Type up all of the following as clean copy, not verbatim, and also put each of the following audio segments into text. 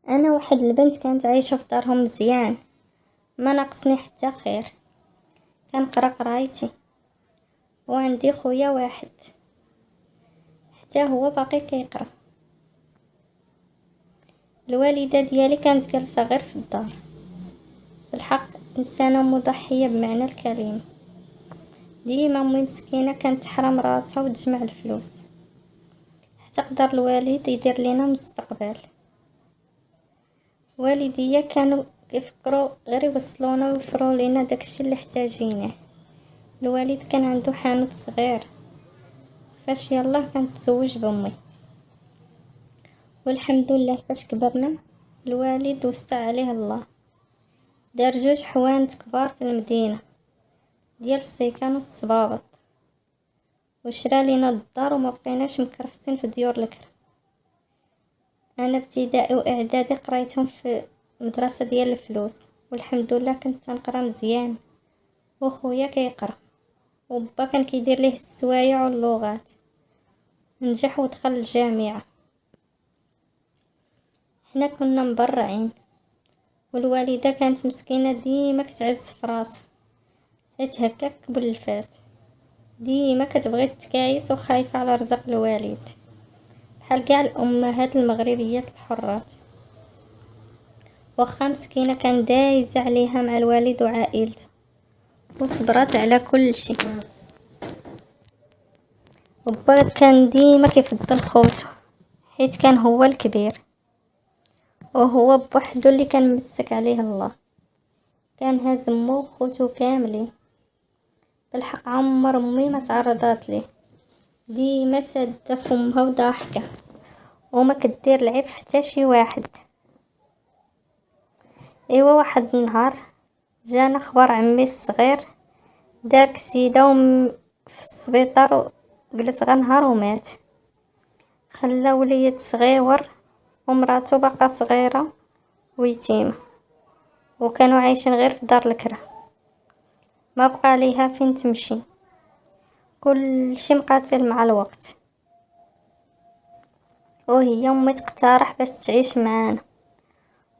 انا واحد البنت كانت عايشه في دارهم مزيان، ما ناقصني حتى خير. كنقرا قرايتي وعندي خويا واحد حتى هو باقي كيقرا. الوالده ديالي كانت جالسه غير في الدار. بالحق انسانه مضحيه بمعنى الكلمه. ديما امي مسكينه كانت تحرم راسها وتجمع الفلوس حتى قدر الوالد يدير لنا مستقبل. والديا كانوا يفكروا غير يوصلونا ويوفروا لنا داكشي اللي احتاجينه. الوالد كان عنده حانوت صغير، فاش يلا كانت تزوج بامي. والحمد لله فاش كبرنا الوالد وسع عليه الله، دار 2 حوانت كبار في المدينه ديال السيكان والصبابط، وشرا لينا الدار وما بقيناش مكرفسين في ديور الكرا. انا ابتدائي واعدادي قريتهم في مدرسه ديال الفلوس، والحمد لله كنت تنقرا مزيان، وخويا كيقرا، وبابا كان كيدير ليه السوايع واللغات. نجح ودخل الجامعه. حنا كنا مبرعين، والوالده كانت مسكينه ديما كتعز في راسها حيت هكاك بلفات. ديما كتبغي تكايس وخايفه على رزق الوالد، بحال كاع الامهات المغربيات الحرات. واخا مسكينه كان دايزه عليها مع الوالد وعائلته، وصبرت على كل شيء. وبابا كان ديما كيفضل خوتو حيت كان هو الكبير، وهو بوحدو اللي كان مسك عليه الله. كان هازم مو وخوتو كاملين. بالحق عمر امي ما تعرضات ليه، ديما ساده فمها وضاحكه وما كدير العيب حتى شي واحد. ايوا واحد النهار جانا خبر عمي الصغير دار كسيده في السبيطار وجلس غير نهار ومات. خلى وليد صغيور ومراته باقا صغيره ويتيمه، وكانوا عايشين غير في دار الكرا. ما بقى ليها فين تمشي، كل شي مقاتل مع الوقت. وهي امي تقترح باش تعيش معانا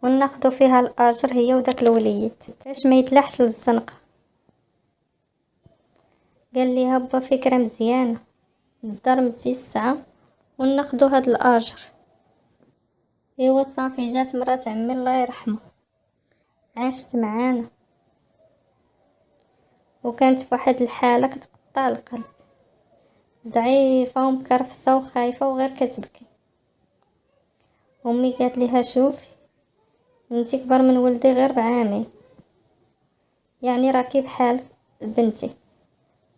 وناخدو فيها الاجر هي وداك الوليد باش ما يتلحش للزنقه. قال لي هبا فكره مزيانه، الدار متيسعه وناخدو هاد الاجر. ايوا صافي جات مرات عمي الله يرحمه، عاشت معانا وكانت في واحد الحاله كتقطع القلب، ضعيفه ومكرفسه وخايفه وغير كتبكي. امي قالت لها شوفي انتي كبر من ولدي غير بعامين، يعني راكي بحال بنتي،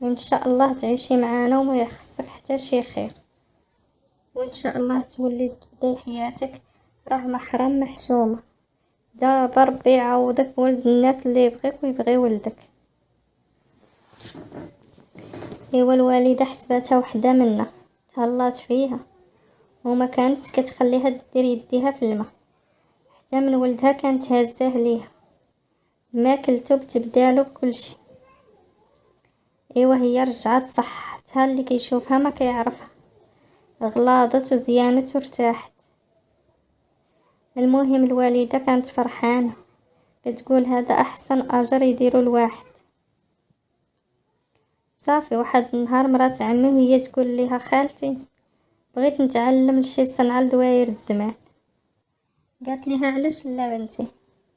ان شاء الله تعيشي معانا وما يخصك حتى شي خير، وان شاء الله تولي تبداي حياتك راه محرم محشومه. دابا ربي يعوضك ولد الناس اللي يبغيك ويبغي ولدك. ايوا الوالده حسباتها وحده منا، تهلات فيها وما كانتش كتخليها دير يديها في الماء، حتى من ولدها كانت هازاه ليها ماكلتو بتبدالو بكل شي. ايوا هي رجعت صحتها اللي كيشوفها ما كيعرفها، غلاضت وزيانت وارتاحت. المهم الوالده كانت فرحانه، كتقول هذا احسن اجر يديرو الواحد. صافي واحد النهار مرات عمي وهي تقول ليها خالتي بغيت نتعلم لشي صنعه لدواير الزمان. قالت ليها علاش لا بنتي،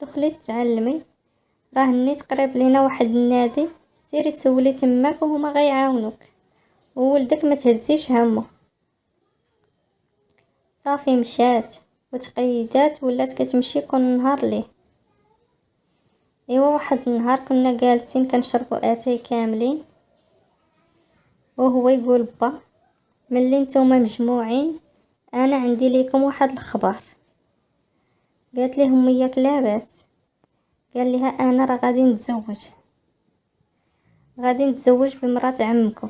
دخلي تعلمي، راه نيت قريب لينا واحد النادي، سيري سولي تماك وهما غيعاونوك، وولدك ما تهزيش همه. صافي مشات وتقيدات ولات كتمشي كل نهار ليه. ايوا واحد النهار كنا جالسين كنشربوا اتاي كاملين، وهو يقول با ملي نتوما مجموعين انا عندي ليكم واحد الخبر. قالت ليه امياك لاباس؟ قال لها انا راه غادي نتزوج بمرات عمكم.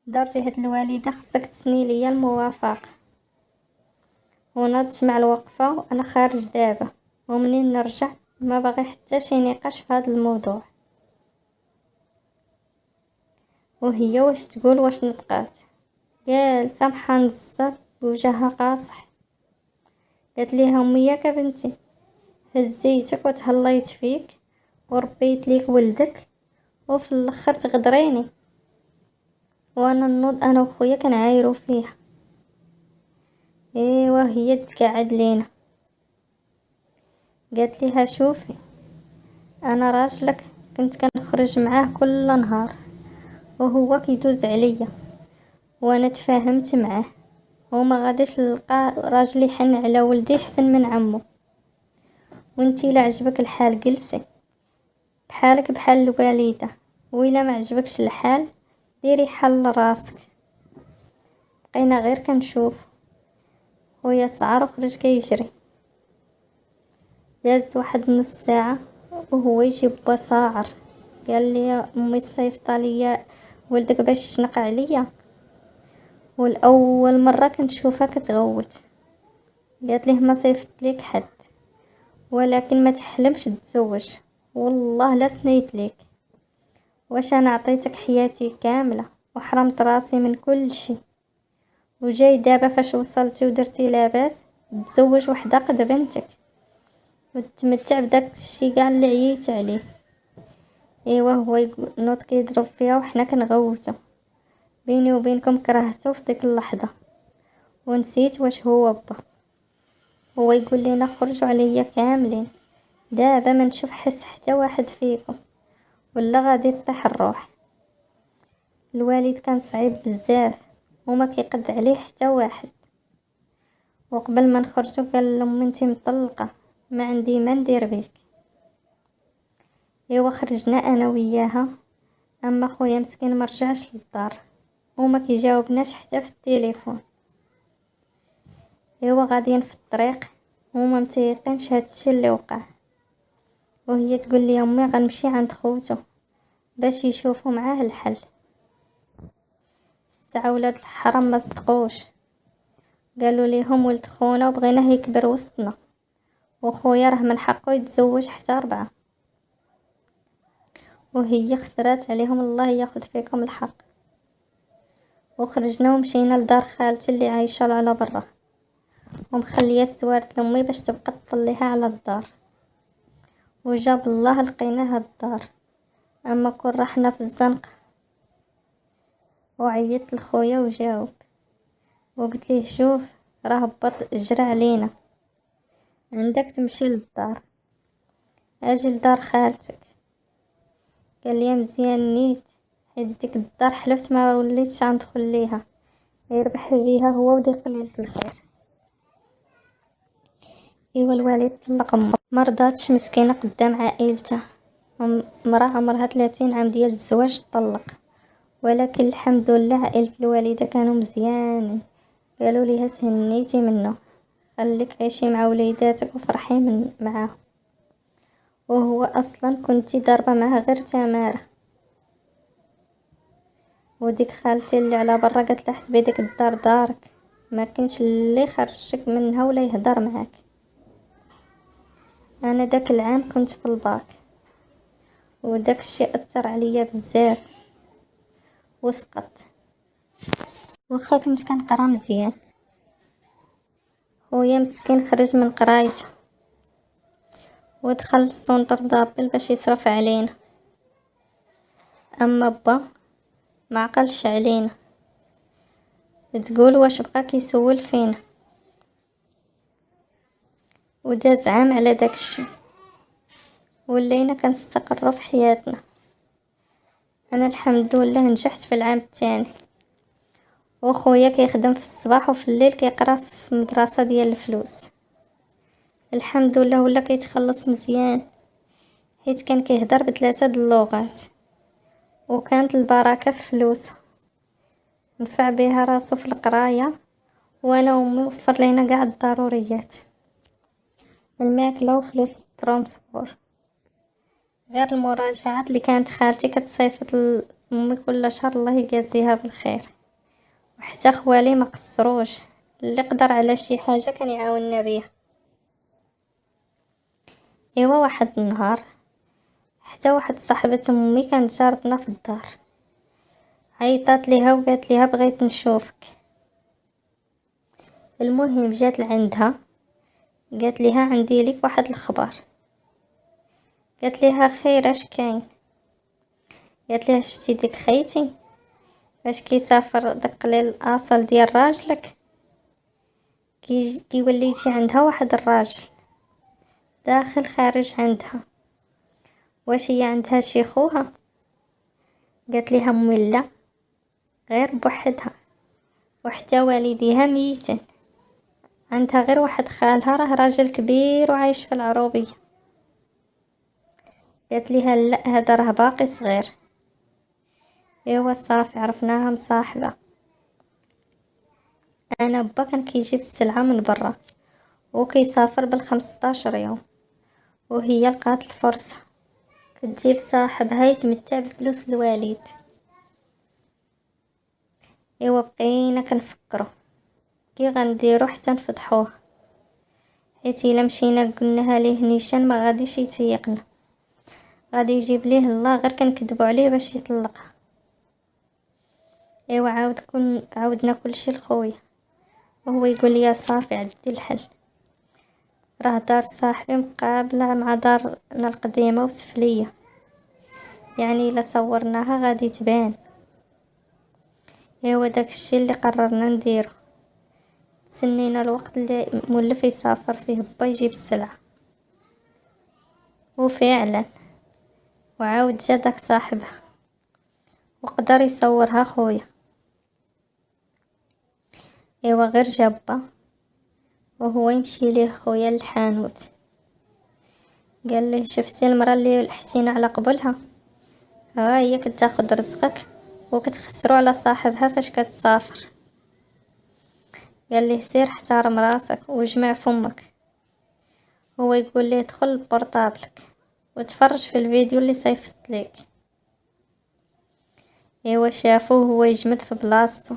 دار هاد الوالده خصك تسني ليا الموافقه، ونضج مع الوقفه وانا خارج دابا، ومنين نرجع ما باغي حتى شي نقاش في هذا الموضوع. وهي واش تقول واش نطقات؟ قال سامحه نزر بوجهها قاصح. قالت ليها امي ياك بنتي هزيتك وتهليت فيك وربيت ليك ولدك وفي الاخر تغدريني، وانا نوض انا وخويا كنعايرو فيها. ايوا هي تقعد لينا قالت ليها شوفي انا راجلك كنت كنخرج معاه كل نهار وهو كيدوز عليا وانا تفاهمت معاه وما غاديش نلقى راجل يحن على ولدي حسن من عمو، وانتي لا عجبك الحال جلسي بحالك بحال الوالده، وإلا ما عجبكش الحال ديري حل راسك. بقينا غير كنشوف خويا صعر وخرج كيجري. دازت واحد نص ساعه وهو يجيب بصاعر قال لي يا امي صيفط ليا ولدك باش يشنق عليا والاول مره كنشوفها كتغوت. قالت ليه ما صيفط ليك حد ولكن ما تحلمش تتزوج والله لا سنيت ليك، واش انا عطيتك حياتي كامله وحرمت راسي من كل شيء وجاي دابا فاش وصلتي ودرتي لاباس تزوج وحده قد بنتك وتتمتع بداك الشيء كاع اللي عييت عليه. ايوا هو نوض كيضرب فيها وحنا كنغوتو. بيني وبينكم كرهته في ديك اللحظه ونسيت واش هو با. هو يقول لنا خرجوا عليا كاملين دابا ما نشوف حس حتى واحد فيكم ولا غادي تطيح الروح. الوالد كان صعيب بزاف وما كيقد عليه حتى واحد، وقبل ما نخرجوا قال لهم انتي مطلقه ما عندي ما ندير بيك. ايوا خرجنا انا وياها، اما خويا مسكين ما رجعش للدار وما كيجاوبناش حتى في التليفون. ايوا غاديين في الطريق وما متيقينش هادشي اللي وقع، وهي تقول لي امي غنمشي عند خوتو باش يشوفوا معاه الحل. الساعه ولاد الحرام ما صدقوش، قالوا ليهم ولد خونا وبغيناه يكبر وسطنا وخويا راه من حقه يتزوج حتى 4 وهي خسرات عليهم الله ياخذ فيكم الحق. وخرجنا ومشينا لدار خالتي اللي عايشه على برا ومخليه السوارت لامي باش تبقى تطليها على الدار، وجاب الله لقيناها الدار. اما كون رحنا في الزنقه وعيطت لخويا وجاوب وقلت ليه شوف راه بط جرى علينا عندك تمشي للدار اجي لدار خالتك. قال لي مزيان نيت حيت ديك الدار حلفت ما وليتش غندخل ليها يربح بيها هو وديك قليلة الخير. ايوا الوالد طلق امه مرضاتش مسكينه قدام عائلته، مراه عمرها 30 عام ديال الزواج طلق، ولكن الحمد لله عائلة الوالده كانوا مزيانين قالوا ليها تهنيتي منه خليك عيشي مع وليداتك وفرحي معاهم. وهو اصلا كنتي ضاربه معاه غير تماره. وديك خالتي اللي على برا قالت لها حسبي ديك الدار دارك ما كاينش اللي يخرجك منها ولا يهدر معاك. انا داك العام كنت في الباك وداك الشيء اثر عليا بزاف وسقطت، واخا كنت كنقرا مزيان. خويا مسكين خرج من قرايته ودخل السونتر دابل باش يصرف علينا، اما با ما عقلش علينا تقول واش بقى كيسول فينا. وداز عام على داك الشيء ولينا كنستقروا في حياتنا. انا الحمد لله نجحت في العام الثاني وخويا كيخدم في الصباح وفي الليل كيقرا في مدرسه ديال الفلوس. الحمد لله ولا كيتخلص مزيان حيت كان كيهضر ب3 د اللغات وكانت البركه في فلوسه نفع بها راسو في القرايه وانا وامي وفر لينا كاع الضروريات الماكله وفلوس الترونسبور غير المراجعات اللي كانت خالتي كتصيفط لامي كل شهر الله يجازيها بالخير. وحتى خوالي ما قصروش اللي قدر على شي حاجه كان يعاوننا بيها. ايوا واحد النهار حتى واحد صاحبه امي كانت جارتنا في الدار عيطات ليها وقالت ليها بغيت نشوفك. المهم جات لعندها قالت ليها عندي لك واحد الخبر. قالت ليها خير اش كاين؟ قالت ليها شتي ديك خيتي فاش كيسافر داك قليل الاصل ديال راجلك كيولي يجي عندها واحد الراجل داخل خارج عندها، واش هي عندها شي خوها؟ قالت ليها امي لا، غير بوحدها، وحتى والديها ميتين، عندها غير واحد خالها راه راجل كبير وعايش في العروبية. قالت ليها لا، هذا راه باقي صغير. ايوا صافي عرفناها مصاحبة. انا با كان كيجيب السلعة من برا وكيسافر بال15 يوم، وهي لقات الفرصة كتجيب صاحبها يتمتع بفلوس الوالد. ايوا بقينا كنفكرو كي غنديرو حتى نفضحوه، حيت الا مشينا قلناها ليه نيشان ما غاديش يتيقنا، غادي يجيب ليه الله غير كنكذبوا عليه باش يطلقها. ايوا عاودنا كلشي لخويا، وهو يقول لي صافي عدي الحل، راه دار صاحبي مقابله مع دارنا القديمه وسفليه، يعني الا صورناها غادي تبان. ايوا داكشي اللي قررنا نديرو، تسنينا الوقت اللي مولف يسافر فيه با يجيب السلعه، وفعلا وعاود جا داك صاحبها وقدر يصورها خويا. ايوا غير جابا وهو يمشي ليه خويا للحانوت، قال له شفتي المرأة اللي لحتينا على قبلها؟ ها هي كتاخد رزقك وكتخسرو على صاحبها فاش كتسافر. قال له سير احترم راسك وجمع فمك. هو يقول له ادخل لبورطابلك وتفرج في الفيديو اللي صيفط ليك. ايوا شافوه هو يجمد في بلاصتو،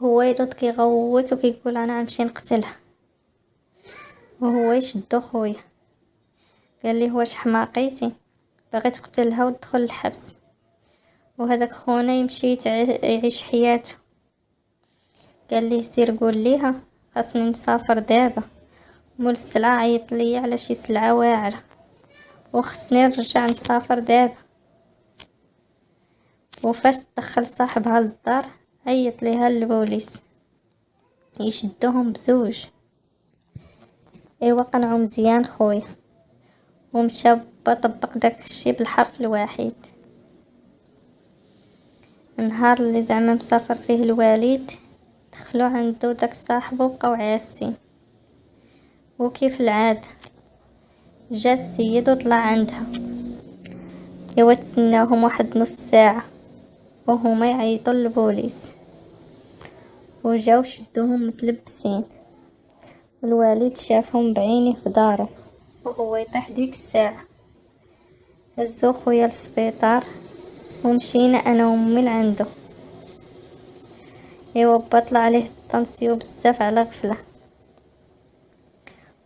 هو يرد كيغوت وكيقول انا غنمشي نقتلها، وهو يشدو خويا قال لي واش حماقيتي باغي تقتلها وتدخل الحبس، وهذاك خونا يمشي يعيش حياته. قال لي سير قول ليها خاصني نسافر دابا، مول السلعة عيط لي على شي سلعة واعرة وخصني نرجع نسافر دابا. وفاش تدخل صاحبها للدار عيط ليها البوليس يشدوهم بزوج. ايوا قنعو مزيان خويا ومشى طبق داك الشي بالحرف الواحد. النهار اللي زعما مسافر فيه الوالد دخلوا عنده داك صاحبه وبقاو عاسين، وكيف العادة جا السيد وطلع عندها. ايوا تسناهم واحد نص ساعة وهما يعيطوا للبوليس، وجاو شدوهم متلبسين، والوالد شافهم بعينه في داره وهو يطيح ديك الساعة. هزو خويا للسبيطار ومشينا انا وامي لعندو. ايوا بطلع عليه الطنسيو بزاف على غفلة،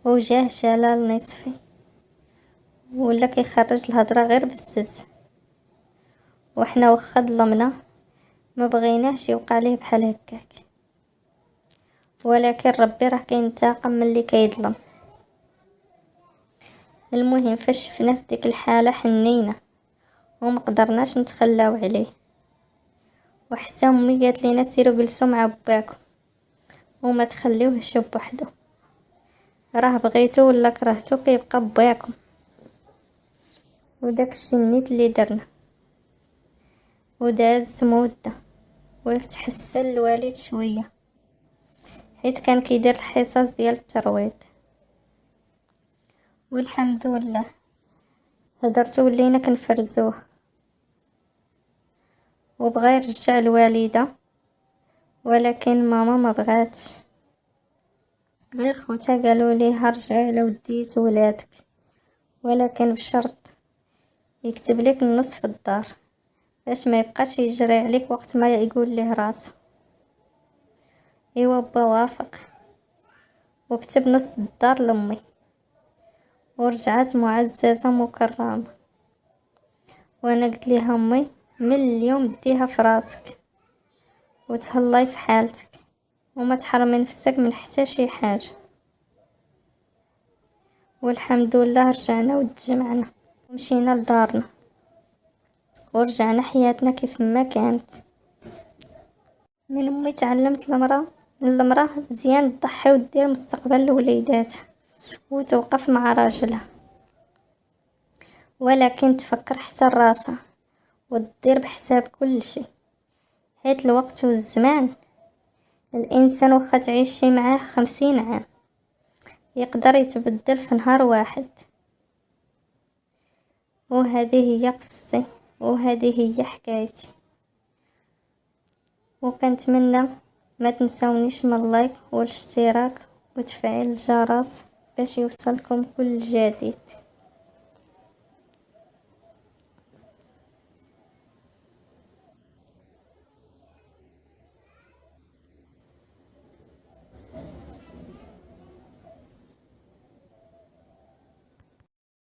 وجاه شلال نصفي ولا كيخرج الهضره غير بالزز، وحنا واخا ظلمنا ما بغيناش يوقع ليه بحال هكاك، ولكن ربي راه كينتقم من اللي كيظلم. المهم فاش شفنا في ديك الحاله حنينا وما قدرناش نتخلاو عليه، وحتى امي قالت لينا سيروا جلسوا مع باكم وما تخليوهش بوحدو، راه بغيتو ولا كرهتو كيبقى باكم. وداك الشي نيت اللي درنا، ودازت مده وتحسن الوالد شويه حيت كان كيدير الحصص ديال الترويض، والحمد لله هدرتو ولينا كنفرزوه. وبغى يرجع الوالده ولكن ماما ما بغاتش، غير خوتها قالوا ليه رجع لو ديت ولادك، ولكن بشرط يكتب لك النص في الدار باش ما يبقاش يجري عليك وقت ما يقول له راسه. ايوا با وافق وكتب نص الدار لامي، ورجعت معززه مكرمه. وانا قلت لها امي من اليوم ديها في راسك وتهلاي في حالتك وما تحرمي نفسك من حتى شي حاجه. والحمد لله رجعنا وتجمعنا ومشينا لدارنا ورجعنا حياتنا كيف ما كانت. من امي تعلمت المرأة مزيان تضحي ودير مستقبل لوليداتها وتوقف مع راجلها، ولكن تفكر حتى راسها وتدير بحساب كل شيء، حيت الوقت والزمان الانسان واخا تعيشي معاه 50 عام يقدر يتبدل في نهار واحد. وهذه هي قصتي وهذه هي حكايتي، وكنتمنى ما تنسونيش من اللايك والاشتراك وتفعيل الجرس باش يوصلكم كل جديد.